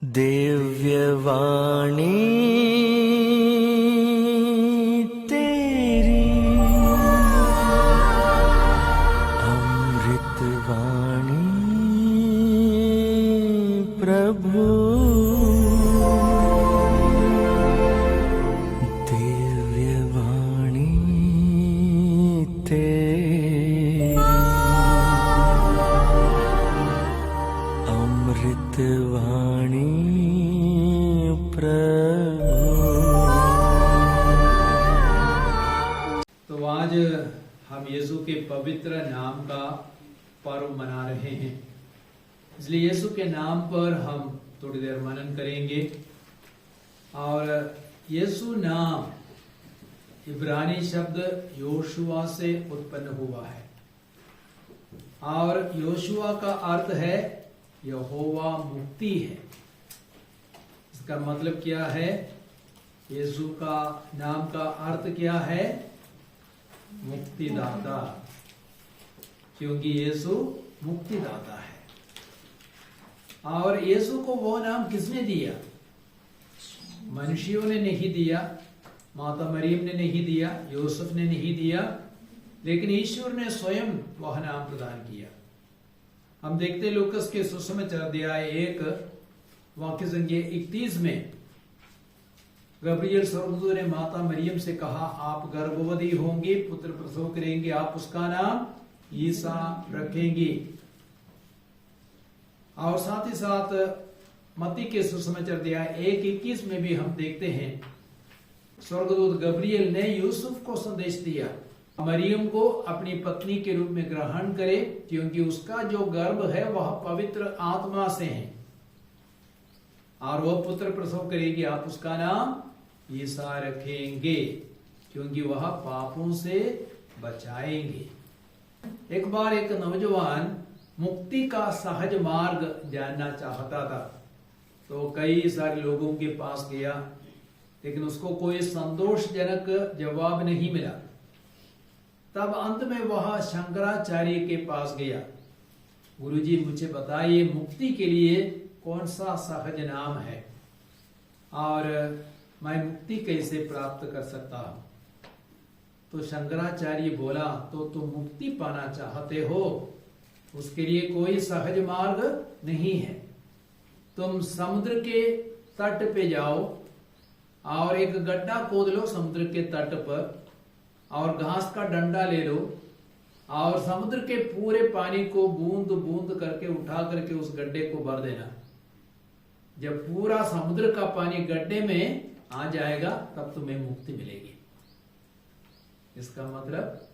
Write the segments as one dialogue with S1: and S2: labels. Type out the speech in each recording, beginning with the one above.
S1: दिव्यवाणी तेरी अमृतवाणी प्रभु। दिव्यवाणी तेरी अमृतवाणी
S2: तो आज हम यीशु के पवित्र नाम का पर्व मना रहे हैं, इसलिए यीशु के नाम पर हम थोड़ी देर मनन करेंगे। और यीशु नाम इब्रानी शब्द योशुआ से उत्पन्न हुआ है और योशुआ का अर्थ है यहोवा मुक्ति है। इसका मतलब क्या है? यीशु का नाम का अर्थ क्या है? मुक्तिदाता, क्योंकि यीशु मुक्तिदाता है। और यीशु को वो नाम किसने दिया? मनुष्यों ने नहीं दिया, माता मरियम ने नहीं दिया, यूसुफ ने नहीं दिया, लेकिन ईश्वर ने स्वयं वह नाम प्रदान किया। हम देखते लूकस के सुसमाचार अध्याय 1 वाक्य संख्या 31 में गब्रियल स्वर्गदूत ने माता मरियम से कहा, आप गर्भवती होंगी, पुत्र प्रसव करेंगे, आप उसका नाम ईसा रखेंगी। और साथ ही साथ मत्ती के सुसमाचार अध्याय 1:21 में भी हम देखते हैं स्वर्गदूत गब्रियल ने यूसुफ को संदेश दिया, मरियम को अपनी पत्नी के रूप में ग्रहण करे, क्योंकि उसका जो गर्भ है वह पवित्र आत्मा से है और वह पुत्र प्रसव करेगी, आप उसका नाम ईसा रखेंगे, क्योंकि वह पापों से बचाएंगे। एक बार एक नौजवान मुक्ति का सहज मार्ग जानना चाहता था, तो कई सारे लोगों के पास गया, लेकिन उसको कोई संतोषजनक जवाब नहीं मिला। तब अंत में वह शंकराचार्य के पास गया। गुरुजी, मुझे बताइए मुक्ति के लिए कौन सा सहज नाम है और मैं मुक्ति कैसे प्राप्त कर सकता हूं? तो शंकराचार्य बोला, तो तुम मुक्ति पाना चाहते हो, उसके लिए कोई सहज मार्ग नहीं है। तुम समुद्र के तट पे जाओ और एक गड्ढा खोद लो समुद्र के तट पर, और घास का डंडा ले लो और समुद्र के पूरे पानी को बूंद बूंद करके उठा करके उस गड्ढे को भर देना। जब पूरा समुद्र का पानी गड्ढे में आ जाएगा तब तुम्हें मुक्ति मिलेगी। इसका मतलब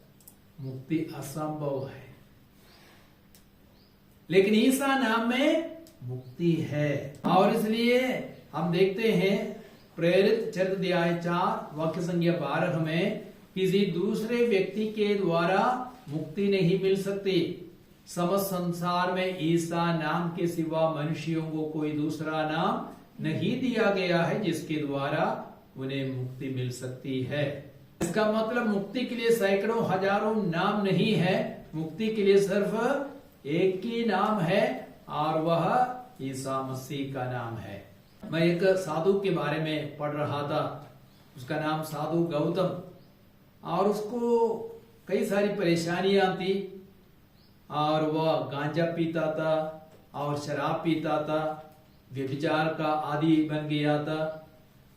S2: मुक्ति असंभव है, लेकिन ईसा नाम में मुक्ति है। और इसलिए हम देखते हैं प्रेरित चरित्र अध्याय 4 वाक्य संख्या 12 में, किसी दूसरे व्यक्ति के द्वारा मुक्ति नहीं मिल सकती। समस्त संसार में ईसा नाम के सिवा मनुष्यों को कोई दूसरा नाम नहीं दिया गया है जिसके द्वारा उन्हें मुक्ति मिल सकती है। इसका मतलब मुक्ति के लिए सैकड़ों हजारों नाम नहीं है, मुक्ति के लिए सिर्फ एक ही नाम है और वह ईसा मसीह का नाम है। मैं एक साधु के बारे में पढ़ रहा था, उसका नाम साधु गौतम, और उसको कई सारी परेशानियां थी और वह गांजा पीता था और शराब पीता था, व्यभिचार का आदी बन गया था,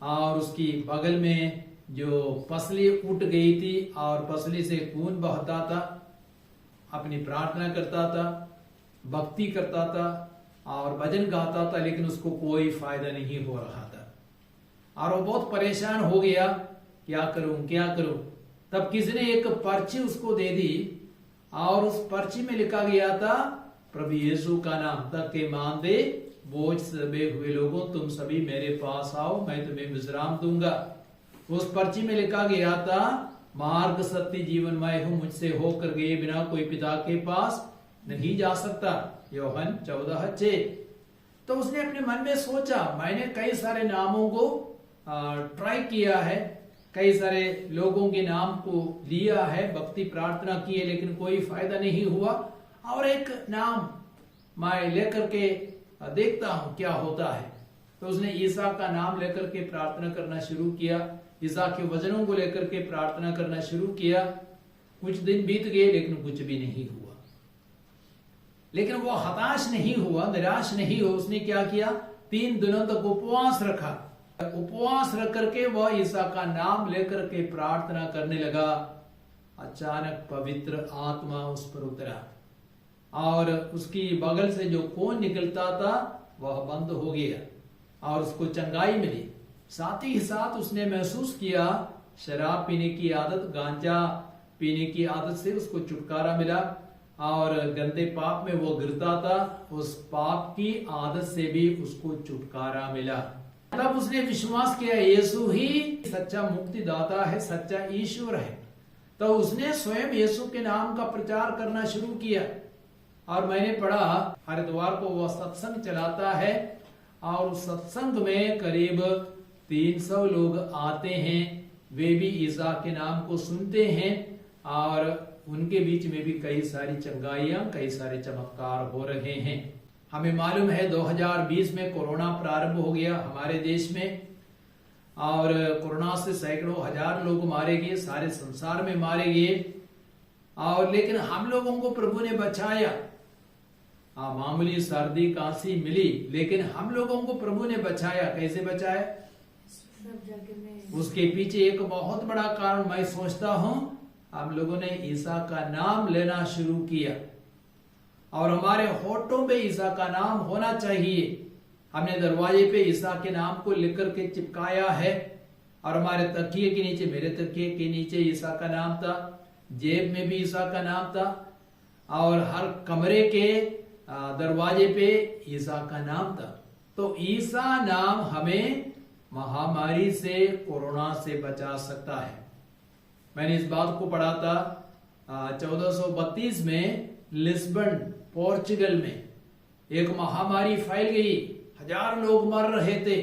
S2: और उसकी बगल में जो पसली उठ गई थी और पसली से खून बहता था। अपनी प्रार्थना करता था, भक्ति करता था और भजन गाता था, लेकिन उसको कोई फायदा नहीं हो रहा था और वो बहुत परेशान हो गया, क्या करूं क्या करूं। तब किसी ने एक पर्ची उसको दे दी और उस पर्ची में लिखा गया था, प्रभु यीशु का नाम, तक के मान दे बोझ दबे हुए लोगों, तुम सभी मेरे पास आओ, मैं तुम्हें विश्राम दूंगा। उस पर्ची में लिखा गया था, मार्ग सत्य जीवन मैं हूं, मुझसे होकर गए बिना कोई पिता के पास नहीं जा सकता। यूहन्ना 14:6। तो उसने अपने मन में सोचा, मैंने कई सारे नामों को ट्राई किया है, कई सारे लोगों के नाम को लिया है, भक्ति प्रार्थना की है, लेकिन कोई फायदा नहीं हुआ। और एक नाम मैं लेकर के देखता हूं क्या होता है। तो उसने ईसा का नाम लेकर के प्रार्थना करना शुरू किया, ईसा के वचनों को लेकर के प्रार्थना करना शुरू किया। कुछ दिन बीत गए लेकिन कुछ भी नहीं हुआ। लेकिन वो हताश नहीं हुआ, निराश नहीं हुआ। उसने क्या किया, 3 दिनों तक उपवास रखा। उपवास रख करके वह ईसा का नाम लेकर के प्रार्थना करने लगा। अचानक पवित्र आत्मा उस पर उतरा और उसकी बगल से जो खून निकलता था वह बंद हो गया और उसको चंगाई मिली। साथ ही साथ उसने महसूस किया शराब पीने की आदत, गांजा पीने की आदत से उसको छुटकारा मिला और गंदे पाप में वो गिरता था, उस पाप की आदत से भी उसको छुटकारा मिला। तब उसने विश्वास किया यीशु ही सच्चा मुक्तिदाता है, सच्चा ईश्वर है। तो उसने स्वयं यीशु के नाम का प्रचार करना शुरू किया। और मैंने पढ़ा हरिद्वार को वह सत्संग चलाता है और उस सत्संग में करीब 300 लोग आते हैं। वे भी ईसा के नाम को सुनते हैं और उनके बीच में भी कई सारी चंगाइयां, कई सारे चमत्कार हो रहे हैं। हमें मालूम है 2020 में कोरोना प्रारंभ हो गया हमारे देश में और कोरोना से सैकड़ों हजार लोग मारे गए, सारे संसार में मारे गए। और लेकिन हम लोगों को प्रभु ने बचाया। मामूली सर्दी कांसी मिली लेकिन हम लोगों को प्रभु ने बचाया। कैसे बचाया? उसके पीछे एक बहुत बड़ा कारण मैं सोचता हूं, हम लोगों ने ईसा का नाम लेना शुरू किया और हमारे होठों पे ईसा का नाम होना चाहिए। हमने दरवाजे पे ईसा के नाम को लिख करके चिपकाया है और हमारे तकिए के नीचे, मेरे तकिए के नीचे ईसा का नाम था, जेब में भी ईसा का नाम था और हर कमरे के दरवाजे पे ईसा का नाम था। तो ईसा नाम हमें महामारी से, कोरोना से बचा सकता है। मैंने इस बात को पढ़ा था 1432 में लिस्बन पोर्चुगल में एक महामारी फैल गई। 1000 लोग मर रहे थे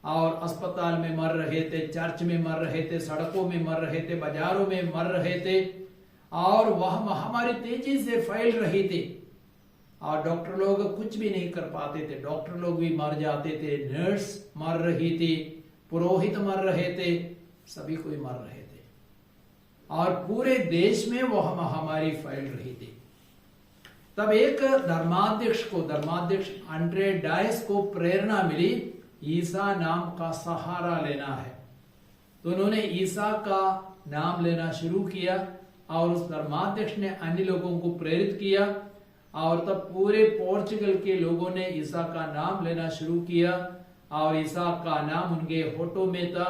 S2: और अस्पताल में मर रहे थे, चर्च में मर रहे थे, सड़कों में मर रहे थे, बाजारों में मर रहे थे और वह महामारी तेजी से फैल रही थी और डॉक्टर लोग कुछ भी नहीं कर पाते थे। डॉक्टर लोग भी मर जाते थे, नर्स मर रही थी, पुरोहित मर रहे थे, सभी कोई मर रहे थे और पूरे देश में वह महामारी फैल रही थी। तब एक धर्माध्यक्ष अंड्रे डायस को प्रेरणा मिली ईसा नाम का सहारा लेना है। तो उन्होंने ईसा का नाम लेना शुरू किया और उस धर्माध्यक्ष ने अन्य लोगों को प्रेरित किया और तब पूरे पोर्चुगल के लोगों ने ईसा का नाम लेना शुरू किया और ईसा का नाम उनके होठों में था।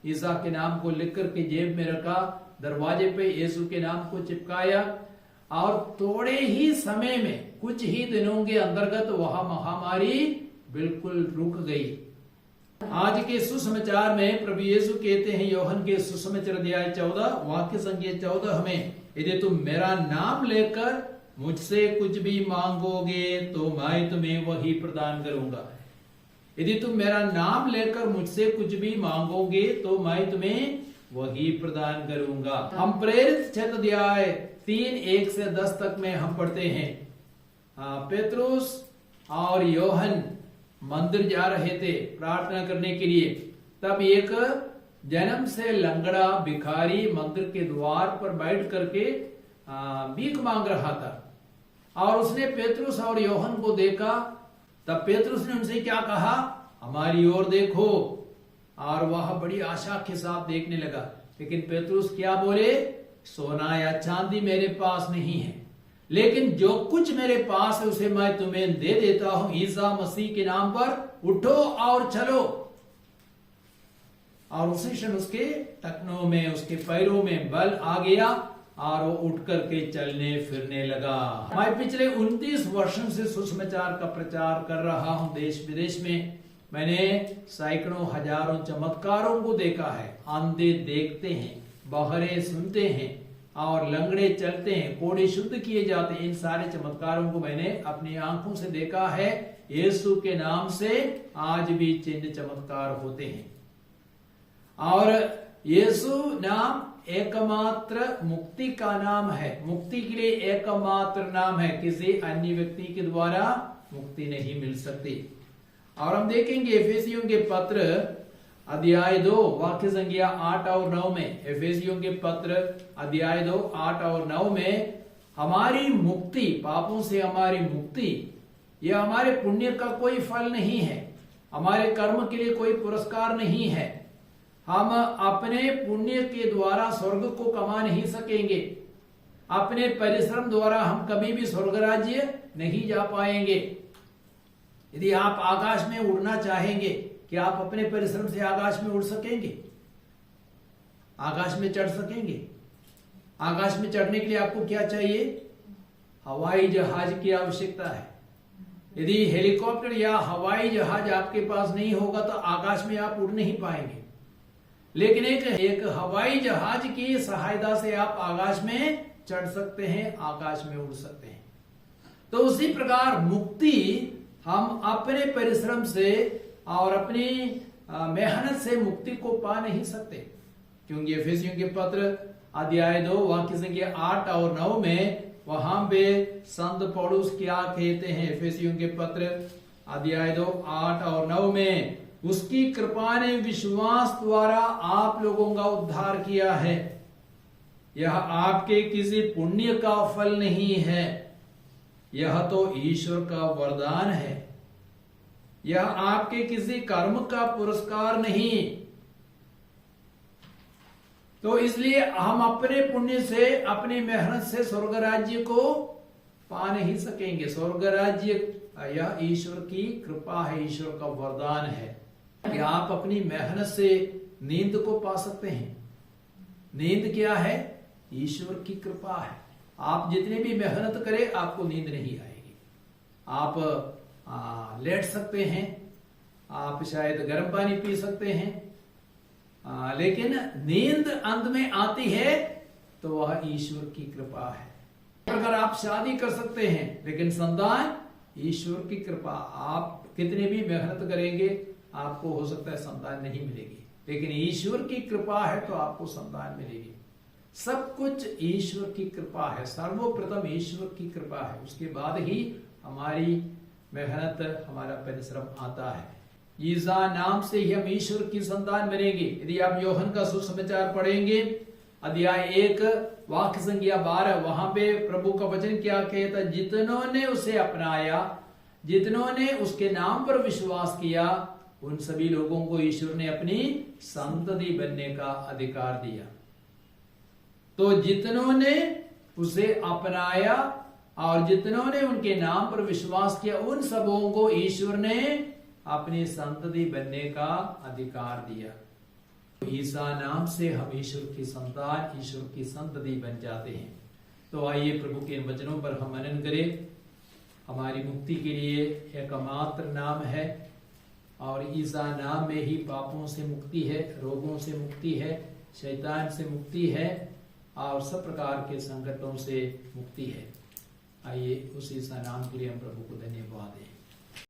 S2: ईसा के नाम को लिख कर के जेब में रखा, दरवाजे पे यीशु के नाम को चिपकाया और थोड़े ही समय में, कुछ ही दिनों के अंतर्गत वह महामारी बिल्कुल रुक गई। आज के सुसमाचार में प्रभु यीशु कहते हैं यूहन्ना के सुसमाचार अध्याय 14 वाक्य संख्या 14 में, यदि तुम मेरा नाम लेकर मुझसे कुछ भी मांगोगे तो मैं तुम्हें वही प्रदान करूंगा। यदि तुम मेरा नाम लेकर मुझसे कुछ भी मांगोगे तो मैं तुम्हें वही प्रदान करूंगा। हम प्रेरित चरित्र अध्याय 3:1 से 10 तक में हम पढ़ते हैं, पेतरुस और यूहन्ना मंदिर जा रहे थे प्रार्थना करने के लिए। तब एक जन्म से लंगड़ा भिखारी मंदिर के द्वार पर बैठ करके भीख मांग रहा था और उसने पेतरुस और यूहन्ना को देखा। तब पेतरुस ने उनसे क्या कहा, हमारी ओर देखो, और वह बड़ी आशा के साथ देखने लगा। लेकिन पेतरुस क्या बोले, सोना या चांदी मेरे पास नहीं है, लेकिन जो कुछ मेरे पास है उसे मैं तुम्हें दे देता हूं। ईसा मसीह के नाम पर उठो और चलो। और उसी क्षण उसके टखनों में, उसके पैरों में बल आ गया और वो उठ करके चलने फिरने लगा। मैं पिछले 29 वर्षों से सुसमाचार का प्रचार कर रहा हूं देश विदेश में। मैंने सैकड़ों हजारों चमत्कारों को देखा है। अंधे देखते हैं, बहरे सुनते हैं और लंगड़े चलते हैं, कोढ़े शुद्ध किए जाते हैं। इन सारे चमत्कारों को मैंने अपनी आंखों से देखा है। यीशु के नाम से आज भी चिन्ह चमत्कार होते हैं और यीशु नाम एकमात्र मुक्ति का नाम है। मुक्ति के लिए एकमात्र नाम है, किसी अन्य व्यक्ति के द्वारा मुक्ति नहीं मिल सकती। और हम देखेंगे एफेसियों के पत्र अध्याय 2 वाक्य संख्या 8 और 9 में, एफेसियों के पत्र अध्याय 2 8 और 9 में हमारी मुक्ति, पापों से हमारी मुक्ति, यह हमारे पुण्य का कोई फल नहीं है, हमारे कर्म के लिए कोई पुरस्कार नहीं है। हम अपने पुण्य के द्वारा स्वर्ग को कमा नहीं सकेंगे, अपने परिश्रम द्वारा हम कभी भी स्वर्ग राज्य नहीं जा पाएंगे। यदि आप आकाश में उड़ना चाहेंगे, क्या आप अपने परिश्रम से आकाश में उड़ सकेंगे? आकाश में चढ़ सकेंगे? आकाश में चढ़ने के लिए आपको क्या चाहिए? हवाई जहाज की आवश्यकता है। यदि हेलीकॉप्टर या हवाई जहाज आपके पास नहीं होगा तो आकाश में आप उड़ नहीं पाएंगे। लेकिन एक हवाई जहाज की सहायता से आप आकाश में चढ़ सकते हैं, आकाश में उड़ सकते हैं। तो उसी प्रकार मुक्ति हम अपने परिश्रम से और अपनी मेहनत से मुक्ति को पा नहीं सकते, क्योंकि एफेसियों के पत्र अध्याय 2 वाक्य संख्या 8 और 9 में वहां पे संत पौलुस क्या कहते हैं? एफेसियों के पत्र अध्याय 2 8 और 9 में, उसकी कृपा ने विश्वास द्वारा आप लोगों का उद्धार किया है, यह आपके किसी पुण्य का फल नहीं है, यह तो ईश्वर का वरदान है, यह आपके किसी कर्म का पुरस्कार नहीं। तो इसलिए हम अपने पुण्य से, अपनी मेहनत से स्वर्ग राज्य को पा नहीं सकेंगे। स्वर्ग राज्य यह ईश्वर की कृपा है, ईश्वर का वरदान है कि आप अपनी मेहनत से नींद को पा सकते हैं। नींद क्या है? ईश्वर की कृपा है। आप जितनी भी मेहनत करें आपको नींद नहीं आएगी। आप लेट सकते हैं, आप शायद गर्म पानी पी सकते हैं, लेकिन नींद अंत में आती है तो वह ईश्वर की कृपा है। अगर आप शादी कर सकते हैं लेकिन संतान ईश्वर की कृपा, आप कितनी भी मेहनत करेंगे आपको हो सकता है संतान नहीं मिलेगी, लेकिन ईश्वर की कृपा है तो आपको संतान मिलेगी। सब कुछ ईश्वर की कृपा है, सर्वप्रथम ईश्वर की कृपा है, उसके बाद ही हमारी मेहनत, हमारा परिश्रम आता है। ईसा नाम से ही हम ईश्वर की संतान बनेंगे। यदि आप यूहन्ना का सुसमाचार पढ़ेंगे अध्याय 1 वाक्य संख्या 12, वहां पे प्रभु का वचन क्या कहता? जितनों ने उसे अपनाया, जितनों ने उसके नाम पर विश्वास किया, उन सभी लोगों को ईश्वर ने अपनी संतति बनने का अधिकार दिया। तो जितनों ने उसे अपनाया और जितनों ने उनके नाम पर विश्वास किया, उन सबों को ईश्वर ने अपनी संतति बनने का अधिकार दिया। ईसा नाम से हम ईश्वर की संतान, ईश्वर की संतति बन जाते हैं। तो आइए प्रभु के वचनों पर हम मनन करें। हमारी मुक्ति के लिए एकमात्र नाम है और ईसा नाम में ही पापों से मुक्ति है, रोगों से मुक्ति है, शैतान से मुक्ति है और सब प्रकार के संकटों से मुक्ति है। आइए उस ईसा नाम के लिए हम प्रभु को धन्यवाद दें।